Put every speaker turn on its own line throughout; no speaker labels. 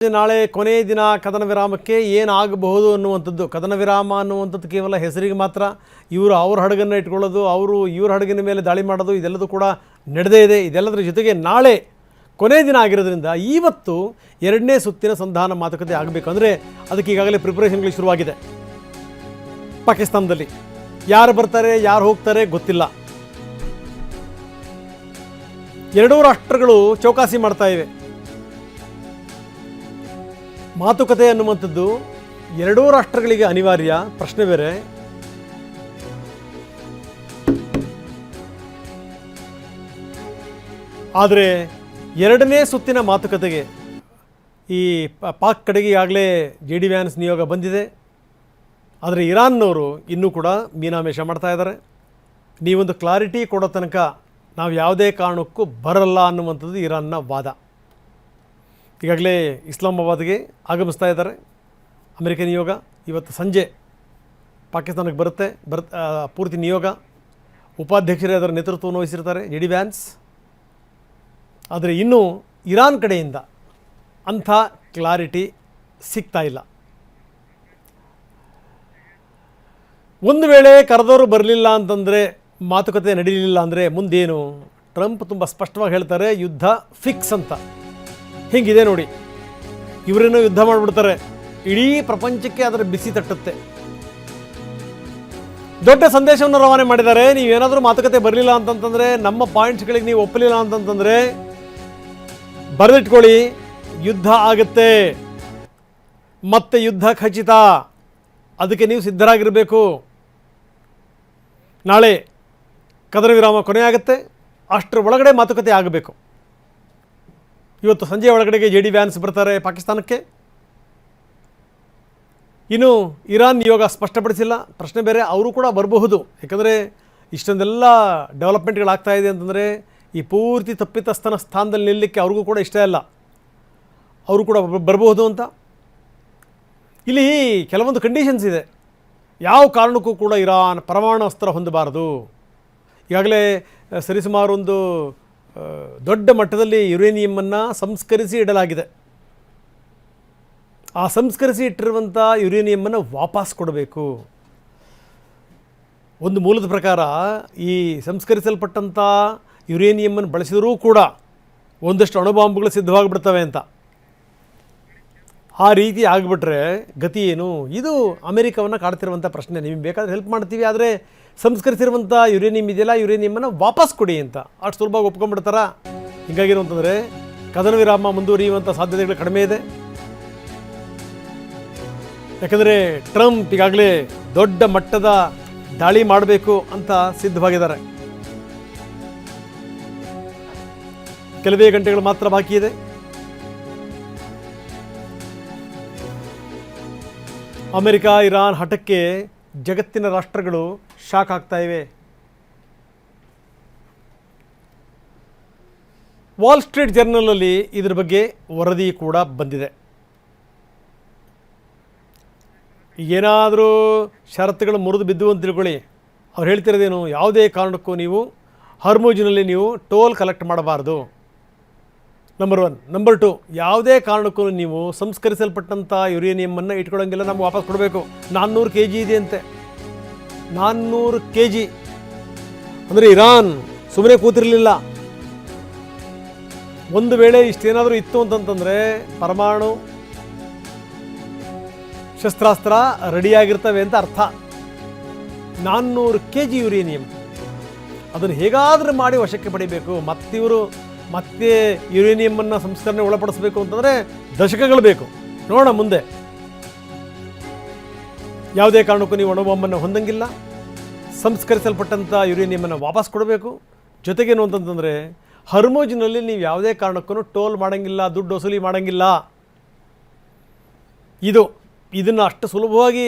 ನಾಳೆ ಕೊನೆಯ ದಿನ ಕದನ ವಿರಾಮಕ್ಕೆ ಏನಾಗಬಹುದು ಅನ್ನುವಂಥದ್ದು. ಕದನ ವಿರಾಮ ಅನ್ನುವಂಥದ್ದು ಕೇವಲ ಹೆಸರಿಗೆ ಮಾತ್ರ. ಇವರು ಅವ್ರ ಹಡಗನ್ನು ಇಟ್ಕೊಳ್ಳೋದು, ಅವರು ಇವ್ರ ಹಡಗಿನ ಮೇಲೆ ದಾಳಿ ಮಾಡೋದು, ಇದೆಲ್ಲದೂ ಕೂಡ ನಡೆದೇ ಇದೆ. ಇದೆಲ್ಲದರ ಜೊತೆಗೆ ನಾಳೆ ಕೊನೆಯ ದಿನ ಆಗಿರೋದ್ರಿಂದ ಇವತ್ತು ಎರಡನೇ ಸುತ್ತಿನ ಸಂಧಾನ ಮಾತುಕತೆ ಆಗಬೇಕು. ಅಂದರೆ ಅದಕ್ಕೆ ಈಗಾಗಲೇ ಪ್ರಿಪರೇಷನ್ಗಳು ಶುರುವಾಗಿದೆ. ಪಾಕಿಸ್ತಾನದಲ್ಲಿ ಯಾರು ಬರ್ತಾರೆ ಯಾರು ಹೋಗ್ತಾರೆ ಗೊತ್ತಿಲ್ಲ. ಎರಡೂ ರಾಷ್ಟ್ರಗಳು ಚೌಕಾಸಿ ಮಾಡ್ತಾ ಇವೆ. ಮಾತುಕತೆ ಅನ್ನುವಂಥದ್ದು ಎರಡೂ ರಾಷ್ಟ್ರಗಳಿಗೆ ಅನಿವಾರ್ಯ, ಪ್ರಶ್ನೆ ಬೇರೆ. ಆದರೆ ಎರಡನೇ ಸುತ್ತಿನ ಮಾತುಕತೆಗೆ ಈ ಪಾಕ್ ಕಡೆಗೆ ಈಗಾಗಲೇ JD ವ್ಯಾನ್ಸ್ ನಿಯೋಗ ಬಂದಿದೆ. ಆದರೆ ಇರಾನ್ನವರು ಇನ್ನೂ ಕೂಡ ಮೀನಾಮೇಷ ಮಾಡ್ತಾ ಇದ್ದಾರೆ. ನೀವೊಂದು ಕ್ಲಾರಿಟಿ ಕೊಡೋ ತನಕ ನಾವು ಯಾವುದೇ ಕಾರಣಕ್ಕೂ ಬರಲ್ಲ ಅನ್ನುವಂಥದ್ದು ಇರಾನ್ನ ವಾದ. ಈಗಾಗಲೇ ಇಸ್ಲಾಮಾಬಾದ್ಗೆ ಆಗಮಿಸ್ತಾ ಇದ್ದಾರೆ ಅಮೆರಿಕ ನಿಯೋಗ. ಇವತ್ತು ಸಂಜೆ ಪಾಕಿಸ್ತಾನಕ್ಕೆ ಬರುತ್ತೆ. ಪೂರ್ತಿ ನಿಯೋಗ ಉಪಾಧ್ಯಕ್ಷರೇ ಅದರ ನೇತೃತ್ವವನ್ನು ವಹಿಸಿರ್ತಾರೆ, JD ವ್ಯಾನ್ಸ್. ಆದರೆ ಇನ್ನೂ ಇರಾನ್ ಕಡೆಯಿಂದ ಅಂಥ ಕ್ಲಾರಿಟಿ ಸಿಗ್ತಾ ಇಲ್ಲ. ಒಂದು ವೇಳೆ ಕರೆದವರು ಬರಲಿಲ್ಲ ಅಂತಂದರೆ, ಮಾತುಕತೆ ನಡೀಲಿಲ್ಲ ಅಂದರೆ ಮುಂದೇನು? ಟ್ರಂಪ್ ತುಂಬ ಸ್ಪಷ್ಟವಾಗಿ ಹೇಳ್ತಾರೆ, ಯುದ್ಧ ಫಿಕ್ಸ್ ಅಂತ. ಹೀಗಿದೆ ನೋಡಿ, ಇವರೇನೋ ಯುದ್ಧ ಮಾಡಿಬಿಡ್ತಾರೆ, ಇಡೀ ಪ್ರಪಂಚಕ್ಕೆ ಅದರ ಬಿಸಿ ತಟ್ಟುತ್ತೆ. ದೊಡ್ಡ ಸಂದೇಶವನ್ನು ರವಾನೆ ಮಾಡಿದ್ದಾರೆ. ನೀವೇನಾದರೂ ಮಾತುಕತೆ ಬರಲಿಲ್ಲ ಅಂತಂತಂದರೆ, ನಮ್ಮ ಪಾಯಿಂಟ್ಸ್ಗಳಿಗೆ ನೀವು ಒಪ್ಪಲಿಲ್ಲ ಅಂತಂತಂದರೆ ಬರೆದಿಟ್ಕೊಳ್ಳಿ, ಯುದ್ಧ ಆಗುತ್ತೆ, ಮತ್ತೆ ಯುದ್ಧ ಖಚಿತ. ಅದಕ್ಕೆ ನೀವು ಸಿದ್ಧರಾಗಿರಬೇಕು. ನಾಳೆ ಕದನ ವಿರಾಮ ಕೊನೆಯಾಗುತ್ತೆ, ಅಷ್ಟರ ಒಳಗಡೆ ಮಾತುಕತೆ ಆಗಬೇಕು. ಇವತ್ತು ಸಂಜೆ ಒಳಗಡೆಗೆ JD ವ್ಯಾನ್ಸ್ ಬರ್ತಾರೆ ಪಾಕಿಸ್ತಾನಕ್ಕೆ. ಇನ್ನು ಇರಾನ್ ನಿಯೋಗ ಸ್ಪಷ್ಟಪಡಿಸಿಲ್ಲ, ಪ್ರಶ್ನೆ ಬೇರೆ. ಅವರು ಕೂಡ ಬರಬಹುದು. ಯಾಕಂದರೆ ಇಷ್ಟೊಂದೆಲ್ಲ ಡೆವಲಪ್ಮೆಂಟ್ಗಳಾಗ್ತಾ ಇದೆ ಅಂತಂದರೆ ಈ ಪೂರ್ತಿ ತಪ್ಪಿತಸ್ಥನ ಸ್ಥಾನದಲ್ಲಿ ನಿಲ್ಲಲಿಕ್ಕೆ ಅವ್ರಿಗೂ ಕೂಡ ಇಷ್ಟ ಇಲ್ಲ. ಅವರು ಕೂಡ ಬರಬಹುದು ಅಂತ. ಇಲ್ಲಿ ಕೆಲವೊಂದು ಕಂಡೀಷನ್ಸ್ ಇದೆ. ಯಾವ ಕಾರಣಕ್ಕೂ ಕೂಡ ಇರಾನ್ ಪರಮಾಣು ಅಸ್ತ್ರ ಹೊಂದಬಾರದು. ಈಗಾಗಲೇ ಸರಿಸುಮಾರು ಒಂದು ದೊಡ್ಡ ಮಟ್ಟದಲ್ಲಿ ಯುರೇನಿಯಮನ್ನು ಸಂಸ್ಕರಿಸಿ ಇಡಲಾಗಿದೆ. ಆ ಸಂಸ್ಕರಿಸಿ ಇಟ್ಟಿರುವಂಥ ಯುರೇನಿಯಮನ್ನು ವಾಪಸ್ ಕೊಡಬೇಕು. ಒಂದು ಮೂಲದ ಪ್ರಕಾರ ಈ ಸಂಸ್ಕರಿಸಲ್ಪಟ್ಟಂಥ ಯುರೇನಿಯಮನ್ನು ಬಳಸಿದರೂ ಕೂಡ ಒಂದಷ್ಟು ಅಣುಬಾಂಬುಗಳು ಸಿದ್ಧವಾಗಿಬಿಡ್ತವೆ ಅಂತ. ಆ ರೀತಿ ಆಗಿಬಿಟ್ರೆ ಗತಿ ಏನು? ಇದು ಅಮೆರಿಕವನ್ನು ಕಾಡ್ತಿರುವಂಥ ಪ್ರಶ್ನೆ. ನಿಮಗೆ ಬೇಕಾದರೆ ಹೆಲ್ಪ್ ಮಾಡ್ತೀವಿ, ಆದರೆ ಸಂಸ್ಕರಿಸಿರುವಂಥ ಯುರೇನಿಯಮ್ ಇದೆಯಲ್ಲ, ಯುರೇನಿಯಮನ್ನು ವಾಪಸ್ ಕೊಡಿ ಅಂತ ಅಷ್ಟು ಸುಲಭವಾಗಿ ಒಪ್ಕೊಂಡ್ಬಿಡ್ತಾರ? ಹೀಗಾಗಿರೋ ಅಂತಂದರೆ ಕದನ ವಿರಾಮ ಮುಂದುವರಿಯುವಂಥ ಸಾಧ್ಯತೆಗಳು ಕಡಿಮೆ ಇದೆ. ಯಾಕಂದರೆ ಟ್ರಂಪ್ ಈಗಾಗಲೇ ದೊಡ್ಡ ಮಟ್ಟದ ದಾಳಿ ಮಾಡಬೇಕು ಅಂತ ಸಿದ್ಧವಾಗಿದ್ದಾರೆ. ಕೆಲವೇ ಗಂಟೆಗಳು ಮಾತ್ರ ಬಾಕಿ ಇದೆ. ಅಮೆರಿಕ ಇರಾನ್ ಹಠಕ್ಕೆ ಜಗತ್ತಿನ ರಾಷ್ಟ್ರಗಳು ಶಾಕ್ ಆಗ್ತಾ ಇವೆ. ವಾಲ್ ಸ್ಟ್ರೀಟ್ ಜರ್ನಲಲ್ಲಿ ಇದರ ಬಗ್ಗೆ ವರದಿ ಕೂಡ ಬಂದಿದೆ. ಏನಾದರೂ ಷರತ್ತುಗಳು ಮುರಿದು ಬಿದ್ದು ಅಂತ ತಿಳ್ಕೊಳ್ಳಿ, ಅವ್ರು ಹೇಳ್ತಿರೋದೇನು? ಯಾವುದೇ ಕಾರಣಕ್ಕೂ ನೀವು ಹರ್ಮುಜ್ನಲ್ಲಿ ನೀವು ಟೋಲ್ ಕಲೆಕ್ಟ್ ಮಾಡಬಾರ್ದು, ನಂಬರ್ 1. ನಂಬರ್ 2, ಯಾವುದೇ ಕಾರಣಕ್ಕೂ ನೀವು ಸಂಸ್ಕರಿಸಲ್ಪಟ್ಟಂಥ ಯುರೇನಿಯಮನ್ನು ಇಟ್ಕೊಳ್ಳೋಂಗಿಲ್ಲ, ನಮ್ಗೆ ವಾಪಸ್ ಕೊಡಬೇಕು. 400 kg ಇದೆ ಅಂತೆ. 400 kg ಅಂದರೆ ಇರಾನ್ ಸುಮ್ಮನೆ ಕೂತಿರಲಿಲ್ಲ. ಒಂದು ವೇಳೆ ಇಷ್ಟೇನಾದರೂ ಇತ್ತು ಅಂತಂತಂದರೆ ಪರಮಾಣು ಶಸ್ತ್ರಾಸ್ತ್ರ ರೆಡಿಯಾಗಿರ್ತವೆ ಅಂತ ಅರ್ಥ. 400 kg ಯುರೇನಿಯಂ, ಅದನ್ನು ಹೇಗಾದರೂ ಮಾಡಿ ವಶಕ್ಕೆ ಪಡಿಬೇಕು. ಮತ್ತೆ ಯುರೇನಿಯಮನ್ನು ಸಂಸ್ಕರಣೆ ಒಳಪಡಿಸಬೇಕು ಅಂತಂದರೆ ದಶಕಗಳು ಬೇಕು. ನೋಡೋಣ ಮುಂದೆ. ಯಾವುದೇ ಕಾರಣಕ್ಕೂ ನೀವು ಅಣುಬಾಂಬನ್ನು ಹೊಂದಂಗಿಲ್ಲ. ಸಂಸ್ಕರಿಸಲ್ಪಟ್ಟಂಥ ಯುರೇನಿಯಮನ್ನು ವಾಪಸ್ ಕೊಡಬೇಕು. ಜೊತೆಗೇನು ಅಂತಂತಂದರೆ ಹರ್ಮುಜ್ನಲ್ಲಿ ನೀವು ಯಾವುದೇ ಕಾರಣಕ್ಕೂ ಟೋಲ್ ಮಾಡೋಂಗಿಲ್ಲ, ದುಡ್ಡು ವಸೂಲಿ ಮಾಡೋಂಗಿಲ್ಲ. ಇದನ್ನು ಅಷ್ಟು ಸುಲಭವಾಗಿ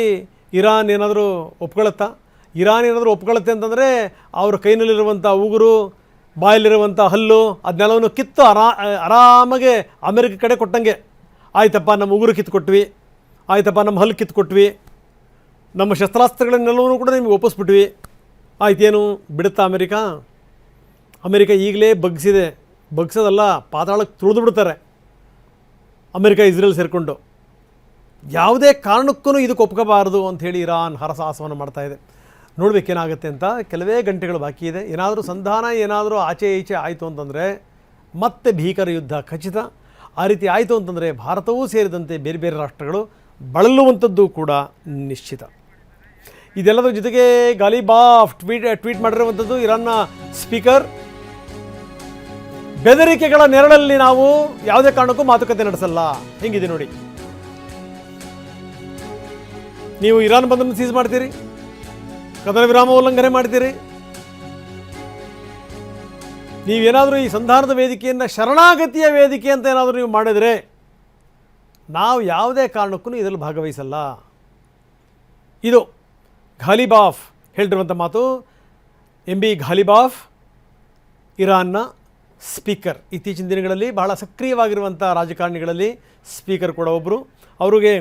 ಇರಾನ್ ಏನಾದರೂ ಒಪ್ಕೊಳ್ಳುತ್ತಾ? ಇರಾನ್ ಏನಾದರೂ ಒಪ್ಕೊಳ್ಳುತ್ತೆ ಅಂತಂದರೆ ಅವ್ರ ಕೈನಲ್ಲಿರುವಂಥ ಉಗುರು, ಬಾಯಲ್ಲಿರುವಂಥ ಹಲ್ಲು, ಅದನ್ನೆಲ್ಲವನ್ನು ಕಿತ್ತು ಆರಾಮಾಗೆ ಅಮೆರಿಕ ಕಡೆ ಕೊಟ್ಟಂಗೆ. ಆಯ್ತಪ್ಪ, ನಮ್ಮ ಉಗುರು ಕಿತ್ತುಕೊಟ್ವಿ, ಆಯ್ತಪ್ಪ ನಮ್ಮ ಹಲ್ಲು ಕಿತ್ತುಕೊಟ್ವಿ, ನಮ್ಮ ಶಸ್ತ್ರಾಸ್ತ್ರಗಳನ್ನೆಲ್ಲವೂ ಕೂಡ ನಿಮಗೆ ಒಪ್ಪಿಸ್ಬಿಟ್ವಿ, ಆಯ್ತೇನು ಬಿಡುತ್ತಾ ಅಮೆರಿಕ ಈಗಲೇ ಬಗ್ಸಿದೆ. ಬಗ್ಸೋದಲ್ಲ, ಪಾತಾಳಕ್ಕೆ ತುಳಿದು ಬಿಡ್ತಾರೆ. ಅಮೆರಿಕ ಇಸ್ರೇಲ್ ಸೇರಿಕೊಂಡು ಯಾವುದೇ ಕಾರಣಕ್ಕೂ ಇದಕ್ಕೆ ಒಪ್ಕೋಬಾರದು ಅಂಥೇಳಿ ಇರಾನ್ ಹರಸಾಹಸವನ್ನು ಮಾಡ್ತಾಯಿದೆ. ನೋಡಬೇಕೇನಾಗುತ್ತೆ ಅಂತ. ಕೆಲವೇ ಗಂಟೆಗಳು ಬಾಕಿ ಇದೆ. ಏನಾದರೂ ಸಂಧಾನ ಏನಾದರೂ ಆಚೆ ಈಚೆ ಆಯಿತು ಅಂತಂದರೆ ಮತ್ತೆ ಭೀಕರ ಯುದ್ಧ ಖಚಿತ. ಆ ರೀತಿ ಆಯಿತು ಅಂತಂದರೆ ಭಾರತವೂ ಸೇರಿದಂತೆ ಬೇರೆ ಬೇರೆ ರಾಷ್ಟ್ರಗಳು ಬಳಲುವಂಥದ್ದು ಕೂಡ ನಿಶ್ಚಿತ. ಇದೆಲ್ಲದರ ಜೊತೆಗೆ ಗಾಲಿಬಾಫ್ ಟ್ವೀಟ್ ಮಾಡಿರುವಂಥದ್ದು ಇರಾನ್ನ ಸ್ಪೀಕರ್, ಬೆದರಿಕೆಗಳ ನೆರಳಲ್ಲಿ ನಾವು ಯಾವುದೇ ಕಾರಣಕ್ಕೂ ಮಾತುಕತೆ ನಡೆಸಲ್ಲ. ಹೆಂಗಿದೆ ನೋಡಿ. ನೀವು ಇರಾನ್ ಬಂದನ್ನು ಸೀಸ್ ಮಾಡ್ತೀರಿ, ಕದನ ವಿರಾಮ ಉಲ್ಲಂಘನೆ ಮಾಡ್ತೀರಿ, ನೀವೇನಾದರೂ ಈ ಸಂಧಾನದ ವೇದಿಕೆಯನ್ನು ಶರಣಾಗತಿಯ ವೇದಿಕೆ ಅಂತ ಏನಾದರೂ ನೀವು ಮಾಡಿದರೆ ನಾವು ಯಾವುದೇ ಕಾರಣಕ್ಕೂ ಇದರಲ್ಲಿ ಭಾಗವಹಿಸಲ್ಲ. ಇದು ಘಾಲಿಬಾಫ್ ಹೇಳಿರುವಂಥ ಮಾತು. MB ಘಾಲಿಬಾಫ್ ಇರಾನ್ನ ಸ್ಪೀಕರ್. ಇತ್ತೀಚಿನ ದಿನಗಳಲ್ಲಿ ಬಹಳ ಸಕ್ರಿಯವಾಗಿರುವಂಥ ರಾಜಕಾರಣಿಗಳಲ್ಲಿ ಸ್ಪೀಕರ್ ಕೂಡ ಒಬ್ಬರು. ಅವ್ರಿಗೆ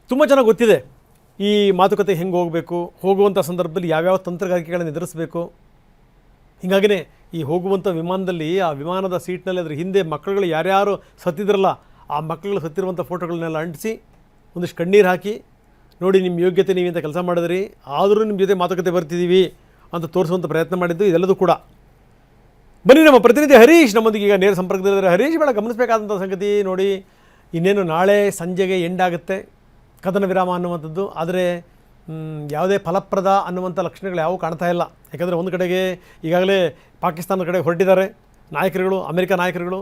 ತುಂಬ ಚೆನ್ನಾಗಿ ಗೊತ್ತಿದೆ ಈ ಮಾತುಕತೆ ಹೆಂಗೆ ಹೋಗಬೇಕು, ಹೋಗುವಂಥ ಸಂದರ್ಭದಲ್ಲಿ ಯಾವ್ಯಾವ ತಂತ್ರಗಾರಿಕೆಗಳನ್ನು ಎದುರಿಸಬೇಕು. ಹೀಗಾಗಿಯೇ ಈ ಹೋಗುವಂಥ ವಿಮಾನದಲ್ಲಿ ಆ ವಿಮಾನದ ಸೀಟ್ನಲ್ಲಿ ಅದರ ಹಿಂದೆ ಮಕ್ಕಳುಗಳು ಯಾರ್ಯಾರು ಸತ್ತಿದ್ರಲ್ಲ ಆ ಮಕ್ಕಳುಗಳು ಸತ್ತಿರುವಂಥ ಫೋಟೋಗಳನ್ನೆಲ್ಲ ಅಂಟಿಸಿ ಒಂದಿಷ್ಟು ಕಣ್ಣೀರು ಹಾಕಿ, ನೋಡಿ ನಿಮ್ಮ ಯೋಗ್ಯತೆ ನೀವಿಂತ ಕೆಲಸ ಮಾಡಿದ್ರಿ, ಆದರೂ ನಿಮ್ಮ ಜೊತೆ ಮಾತುಕತೆ ಬರ್ತಿದ್ದೀವಿ ಅಂತ ತೋರಿಸುವಂಥ ಪ್ರಯತ್ನ ಮಾಡಿದ್ದು. ಇದೆಲ್ಲದೂ ಕೂಡ ಬನ್ನಿ ನಮ್ಮ ಪ್ರತಿನಿಧಿ ಹರೀಶ್ ನಮ್ಮೊಂದಿಗೆ ಈಗ ನೇರ ಸಂಪರ್ಕದಲ್ಲಿದ್ದಾರೆ. ಹರೀಶ್, ಬೇಡ ಗಮನಿಸಬೇಕಾದಂಥ ಸಂಗತಿ ನೋಡಿ, ಇನ್ನೇನು ನಾಳೆ ಸಂಜೆಗೆ ಎಂಡ್ ಆಗುತ್ತೆ ಕದನ ವಿರಾಮ ಅನ್ನುವಂಥದ್ದು. ಆದರೆ ಯಾವುದೇ ಫಲಪ್ರದ ಅನ್ನುವಂಥ ಲಕ್ಷಣಗಳು ಯಾವುವು ಕಾಣ್ತಾ ಇಲ್ಲ. ಯಾಕಂದರೆ ಒಂದು ಕಡೆಗೆ ಈಗಾಗಲೇ ಪಾಕಿಸ್ತಾನದ ಕಡೆ ಹೊರಟಿದ್ದಾರೆ ನಾಯಕರುಗಳು, ಅಮೆರಿಕ ನಾಯಕರುಗಳು.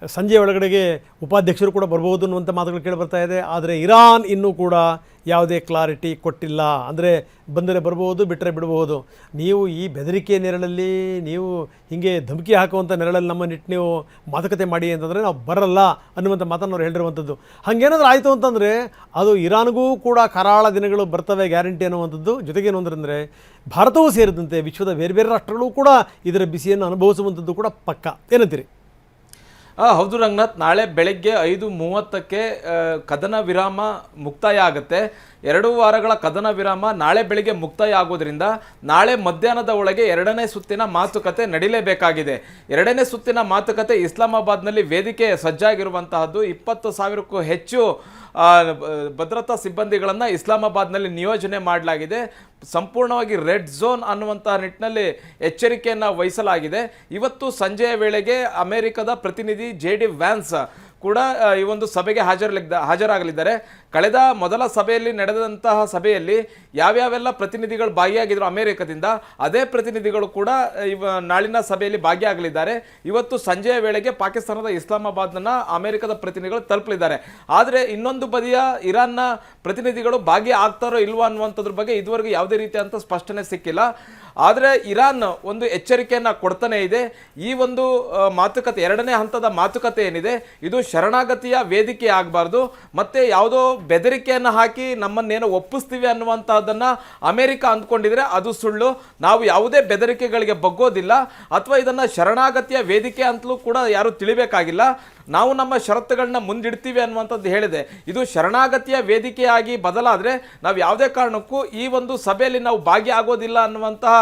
ಸಂಜೆ ಒಳಗಡೆಗೆ ಉಪಾಧ್ಯಕ್ಷರು ಕೂಡ ಬರ್ಬೋದು ಅನ್ನುವಂಥ ಮಾತುಗಳು ಕೇಳಿ ಬರ್ತಾ ಇದೆ. ಆದರೆ ಇರಾನ್ ಇನ್ನೂ ಕೂಡ ಯಾವುದೇ ಕ್ಲಾರಿಟಿ ಕೊಟ್ಟಿಲ್ಲ. ಅಂದರೆ ಬಂದರೆ ಬರ್ಬೋದು, ಬಿಟ್ಟರೆ ಬಿಡ್ಬೋದು. ನೀವು ಈ ಬೆದರಿಕೆ ನೆರಳಲ್ಲಿ, ನೀವು ಹೀಗೆ ಧಮಕಿ ಹಾಕುವಂಥ ನೆರಳಲ್ಲಿ ನಮ್ಮನ್ನಿಟ್ಟು ನೀವು ಮಾತುಕತೆ ಮಾಡಿ ಅಂತಂದರೆ ನಾವು ಬರಲ್ಲ ಅನ್ನುವಂಥ ಮಾತನ್ನು ಅವ್ರು ಹೇಳಿರುವಂಥದ್ದು. ಹಾಗೇನಾದರೂ ಆಯಿತು ಅಂತಂದರೆ ಅದು ಇರಾನ್ಗೂ ಕೂಡ ಕರಾಳ ದಿನಗಳು ಬರ್ತವೆ ಗ್ಯಾರಂಟಿ ಅನ್ನುವಂಥದ್ದು. ಜೊತೆಗೇನು ಅಂದರೆ ಭಾರತವೂ ಸೇರಿದಂತೆ ವಿಶ್ವದ ಬೇರೆ ಬೇರೆ ರಾಷ್ಟ್ರಗಳು ಕೂಡ ಇದರ ಬಿಸಿಯನ್ನು ಅನುಭವಿಸುವಂಥದ್ದು ಕೂಡ ಪಕ್ಕ. ಏನಂತೀರಿ?
ಹೌದು ರಂಗನಾಥ್, ನಾಳೆ ಬೆಳಗ್ಗೆ 5:30ಕ್ಕೆ ಕದನ ವಿರಾಮ ಮುಕ್ತಾಯ ಆಗುತ್ತೆ. 2 ವಾರಗಳ ಕದನ ವಿರಾಮ ನಾಳೆ ಬೆಳಿಗ್ಗೆ ಮುಕ್ತಾಯ ಆಗೋದ್ರಿಂದ ನಾಳೆ ಮಧ್ಯಾಹ್ನದ ಒಳಗೆ 2ನೇ ಸುತ್ತಿನ ಮಾತುಕತೆ ನಡೀಲೇಬೇಕಾಗಿದೆ. 2ನೇ ಸುತ್ತಿನ ಮಾತುಕತೆ ಇಸ್ಲಾಮಾಬಾದ್ನಲ್ಲಿ ವೇದಿಕೆ ಸಜ್ಜಾಗಿರುವಂತಹದ್ದು. 20,000ಕ್ಕೂ ಹೆಚ್ಚು ಭದ್ರತಾ ಸಿಬ್ಬಂದಿಗಳನ್ನು ಇಸ್ಲಾಮಾಬಾದ್ನಲ್ಲಿ ನಿಯೋಜನೆ ಮಾಡಲಾಗಿದೆ. ಸಂಪೂರ್ಣವಾಗಿ ರೆಡ್ ಝೋನ್ ಅನ್ನುವಂತಹ ನಿಟ್ಟಿನಲ್ಲಿ ಎಚ್ಚರಿಕೆಯನ್ನು ವಹಿಸಲಾಗಿದೆ. ಇವತ್ತು ಸಂಜೆಯ ವೇಳೆಗೆ ಅಮೆರಿಕದ ಪ್ರತಿನಿಧಿ JD ವ್ಯಾನ್ಸ್ ಕೂಡ ಈ ಒಂದು ಸಭೆಗೆ ಹಾಜರಾಗಲಿದ್ದಾರೆ. ಕಳೆದ ಮೊದಲ ಸಭೆಯಲ್ಲಿ ನಡೆದಂತಹ ಸಭೆಯಲ್ಲಿ ಯಾವ್ಯಾವೆಲ್ಲ ಪ್ರತಿನಿಧಿಗಳು ಭಾಗಿಯಾಗಿದ್ರು ಅಮೆರಿಕದಿಂದ, ಅದೇ ಪ್ರತಿನಿಧಿಗಳು ಕೂಡ ನಾಳಿನ ಸಭೆಯಲ್ಲಿ ಭಾಗಿಯಾಗಲಿದ್ದಾರೆ. ಇವತ್ತು ಸಂಜೆಯ ವೇಳೆಗೆ ಪಾಕಿಸ್ತಾನದ ಇಸ್ಲಾಮಾಬಾದ್ನ ಅಮೆರಿಕದ ಪ್ರತಿನಿಧಿಗಳು ತಲುಪಲಿದ್ದಾರೆ. ಆದರೆ ಇನ್ನೊಂದು ಬದಿಯ ಇರಾನ್ನ ಪ್ರತಿನಿಧಿಗಳು ಭಾಗಿ ಆಗ್ತಾರೋ ಇಲ್ವೋ ಅನ್ನುವಂಥದ್ರ ಬಗ್ಗೆ ಇದುವರೆಗೂ ಯಾವುದೇ ರೀತಿಯಂಥ ಸ್ಪಷ್ಟನೆ ಸಿಕ್ಕಿಲ್ಲ. ಆದರೆ ಇರಾನ್ ಒಂದು ಎಚ್ಚರಿಕೆಯನ್ನು ಕೊಡ್ತಾನೆ ಇದೆ. ಈ ಒಂದು ಮಾತುಕತೆ, 2ನೇ ಹಂತದ ಮಾತುಕತೆ ಏನಿದೆ, ಇದು ಶರಣಾಗತಿಯ ವೇದಿಕೆ ಆಗಬಾರ್ದು, ಮತ್ತೆ ಯಾವುದೋ ಬೆದರಿಕೆಯನ್ನು ಹಾಕಿ ನಮ್ಮನ್ನೇನೋ ಒಪ್ಪಿಸ್ತೀವಿ ಅನ್ನುವಂಥದ್ದನ್ನು ಅಮೆರಿಕ ಅಂದ್ಕೊಂಡಿದ್ರೆ ಅದು ಸುಳ್ಳು. ನಾವು ಯಾವುದೇ ಬೆದರಿಕೆಗಳಿಗೆ ಬಗ್ಗೋದಿಲ್ಲ, ಅಥವಾ ಇದನ್ನು ಶರಣಾಗತಿಯ ವೇದಿಕೆ ಅಂತಲೂ ಕೂಡ ಯಾರು ತಿಳಿಬೇಕಾಗಿಲ್ಲ. ನಾವು ನಮ್ಮ ಷರತ್ತುಗಳನ್ನ ಮುಂದಿಡ್ತೀವಿ ಅನ್ನುವಂಥದ್ದು ಹೇಳಿದೆ. ಇದು ಶರಣಾಗತಿಯ ವೇದಿಕೆಯಾಗಿ ಬದಲಾದರೆ ನಾವು ಯಾವುದೇ ಕಾರಣಕ್ಕೂ ಈ ಒಂದು ಸಭೆಯಲ್ಲಿ ನಾವು ಭಾಗಿಯಾಗೋದಿಲ್ಲ ಅನ್ನುವಂತಹ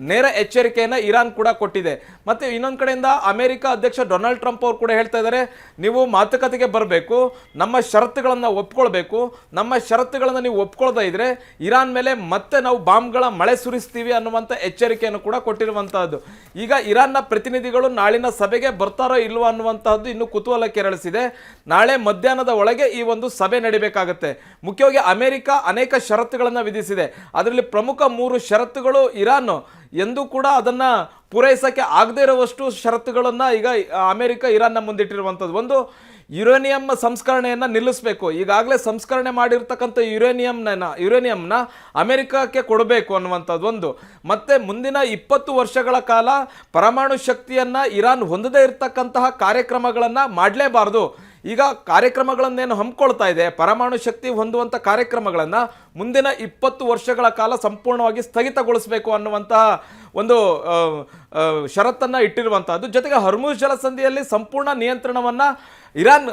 ನೇರ ಎಚ್ಚರಿಕೆಯನ್ನು ಇರಾನ್ ಕೂಡ ಕೊಟ್ಟಿದೆ. ಮತ್ತು ಇನ್ನೊಂದು ಕಡೆಯಿಂದ ಅಮೆರಿಕ ಅಧ್ಯಕ್ಷ ಡೊನಾಲ್ಡ್ ಟ್ರಂಪ್ ಅವರು ಕೂಡ ಹೇಳ್ತಾ ಇದ್ದಾರೆ, ನೀವು ಮಾತುಕತೆಗೆ ಬರಬೇಕು, ನಮ್ಮ ಷರತ್ತುಗಳನ್ನು ಒಪ್ಕೊಳ್ಬೇಕು, ನಮ್ಮ ಷರತ್ತುಗಳನ್ನು ನೀವು ಒಪ್ಕೊಳ್ತಾ ಇದ್ರೆ ಇರಾನ್ ಮೇಲೆ ಮತ್ತೆ ನಾವು ಬಾಂಬ್ಗಳ ಮಳೆ ಸುರಿಸ್ತೀವಿ ಅನ್ನುವಂಥ ಎಚ್ಚರಿಕೆಯನ್ನು ಕೂಡ ಕೊಟ್ಟಿರುವಂತಹದ್ದು. ಈಗ ಇರಾನ್ನ ಪ್ರತಿನಿಧಿಗಳು ನಾಳಿನ ಸಭೆಗೆ ಬರ್ತಾರೋ ಇಲ್ವೋ ಅನ್ನುವಂತಹದ್ದು ಇನ್ನು ಕುತೂಹಲ ಕೆರಳಿಸಿದೆ. ನಾಳೆ ಮಧ್ಯಾಹ್ನದ ಒಳಗೆ ಈ ಒಂದು ಸಭೆ ನಡೀಬೇಕಾಗತ್ತೆ. ಮುಖ್ಯವಾಗಿ ಅಮೆರಿಕ ಅನೇಕ ಷರತ್ತುಗಳನ್ನು ವಿಧಿಸಿದೆ. ಅದರಲ್ಲಿ ಪ್ರಮುಖ 3 ಷರತ್ತುಗಳು ಇರಾನ್ ಎಂದೂ ಕೂಡ ಅದನ್ನ ಪೂರೈಸಕ್ಕೆ ಆಗದೇ ಇರುವಷ್ಟು ಷರತ್ತುಗಳನ್ನು ಈಗ ಅಮೆರಿಕ ಇರಾನ್ನ ಮುಂದಿಟ್ಟಿರುವಂಥದ್ದು. ಒಂದು, ಯುರೇನಿಯಂ ಸಂಸ್ಕರಣೆಯನ್ನು ನಿಲ್ಲಿಸಬೇಕು. ಈಗಾಗಲೇ ಸಂಸ್ಕರಣೆ ಮಾಡಿರ್ತಕ್ಕಂಥ ಯುರೇನಿಯಂನ ಅಮೆರಿಕಕ್ಕೆ ಕೊಡಬೇಕು ಅನ್ನುವಂಥದ್ದು ಒಂದು. ಮತ್ತು ಮುಂದಿನ 20 ವರ್ಷಗಳ ಕಾಲ ಪರಮಾಣು ಶಕ್ತಿಯನ್ನು ಇರಾನ್ ಹೊಂದದೇ ಇರತಕ್ಕಂತಹ ಕಾರ್ಯಕ್ರಮಗಳನ್ನು ಮಾಡಲೇಬಾರ್ದು. ಈಗ ಕಾರ್ಯಕ್ರಮಗಳನ್ನೇನು ಹಮ್ಮಿಕೊಳ್ತಾ ಇದೆ, ಪರಮಾಣು ಶಕ್ತಿ ಹೊಂದುವಂಥ ಕಾರ್ಯಕ್ರಮಗಳನ್ನು ಮುಂದಿನ 20 ವರ್ಷಗಳ ಕಾಲ ಸಂಪೂರ್ಣವಾಗಿ ಸ್ಥಗಿತಗೊಳಿಸಬೇಕು ಅನ್ನುವಂತಹ ಒಂದು ಷರತ್ತನ್ನು ಇಟ್ಟಿರುವಂತಹದ್ದು. ಜೊತೆಗೆ ಹರ್ಮುಜ್ ಜಲಸಂಧಿಯಲ್ಲಿ ಸಂಪೂರ್ಣ ನಿಯಂತ್ರಣವನ್ನು ಇರಾನ್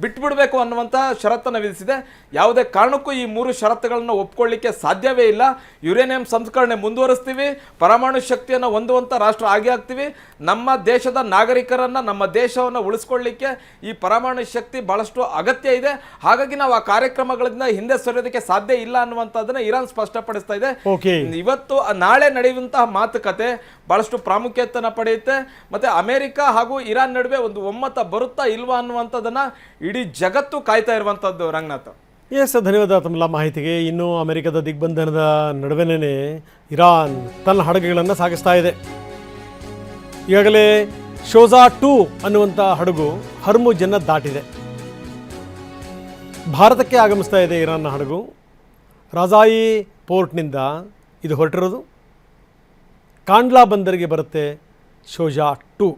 ಬಿಟ್ಬಿಡ್ಬೇಕು ಅನ್ನುವಂತ ಷರತ್ತನ್ನು ವಿಧಿಸಿದೆ. ಯಾವುದೇ ಕಾರಣಕ್ಕೂ ಈ 3 ಷರತ್ತುಗಳನ್ನು ಒಪ್ಕೊಳ್ಳಿಕ್ಕೆ ಸಾಧ್ಯವೇ ಇಲ್ಲ. ಯುರೇನಿಯಂ ಸಂಸ್ಕರಣೆ ಮುಂದುವರಿಸ್ತೀವಿ, ಪರಮಾಣು ಶಕ್ತಿಯನ್ನು ಹೊಂದುವಂತ ರಾಷ್ಟ್ರ ಆಗಿ ಆಗ್ತೀವಿ. ನಮ್ಮ ದೇಶದ ನಾಗರಿಕರನ್ನ, ನಮ್ಮ ದೇಶವನ್ನು ಉಳಿಸ್ಕೊಳ್ಳಿಕ್ಕೆ ಈ ಪರಮಾಣು ಶಕ್ತಿ ಬಹಳಷ್ಟು ಅಗತ್ಯ ಇದೆ. ಹಾಗಾಗಿ ನಾವು ಆ ಕಾರ್ಯಕ್ರಮಗಳಿಂದ ಹಿಂದೆ ಸರಿಯೋದಕ್ಕೆ ಸಾಧ್ಯ ಇಲ್ಲ ಅನ್ನುವಂಥದ್ದನ್ನ ಇರಾನ್ ಸ್ಪಷ್ಟಪಡಿಸ್ತಾ ಇದೆ. ಇವತ್ತು ನಾಳೆ ನಡೆಯುವಂತಹ ಮಾತುಕತೆ ಬಹಳಷ್ಟು ಪ್ರಾಮುಖ್ಯತೆಯನ್ನು ಪಡೆಯುತ್ತೆ. ಮತ್ತೆ ಅಮೆರಿಕ ಹಾಗೂ ಇರಾನ್ ನಡುವೆ ಒಂದು ಒಮ್ಮತ ಬರುತ್ತಾ ಇಲ್ವಾ ಅನ್ನುವಂಥದ್ದನ್ನ ಇಡೀ ಜಗತ್ತು ಕಾಯ್ತಾ ಇರುವಂತದ್ದು. ರಂಗನಾಥ್,
ಎಸ್, ಧನ್ಯವಾದ ತಮ್ಮೆಲ್ಲ ಮಾಹಿತಿಗೆ. ಇನ್ನು ಅಮೆರಿಕದ ದಿಗ್ಬಂಧನದ ನಡುವೆನೇ ಇರಾನ್ ತನ್ನ ಹಡಗುಗಳನ್ನು ಸಾಗಿಸ್ತಾ ಇದೆ. ಈಗಾಗಲೇ ಶೋಜಾ 2 ಅನ್ನುವಂಥ ಹಡಗು ಹರ್ಮುಜನ್ನು ದಾಟಿದೆ. ಭಾರತಕ್ಕೆ ಆಗಮಿಸ್ತಾ ಇದೆ ಇರಾನ್ನ ಹಡಗು. ರಾಜಾಯಿ ಪೋರ್ಟ್ನಿಂದ ಇದು ಹೊರಟಿರೋದು. ಕಾಂಡ್ಲಾ ಬಂದರಿಗೆ ಬರುತ್ತೆ ಶೋಜಾ 2.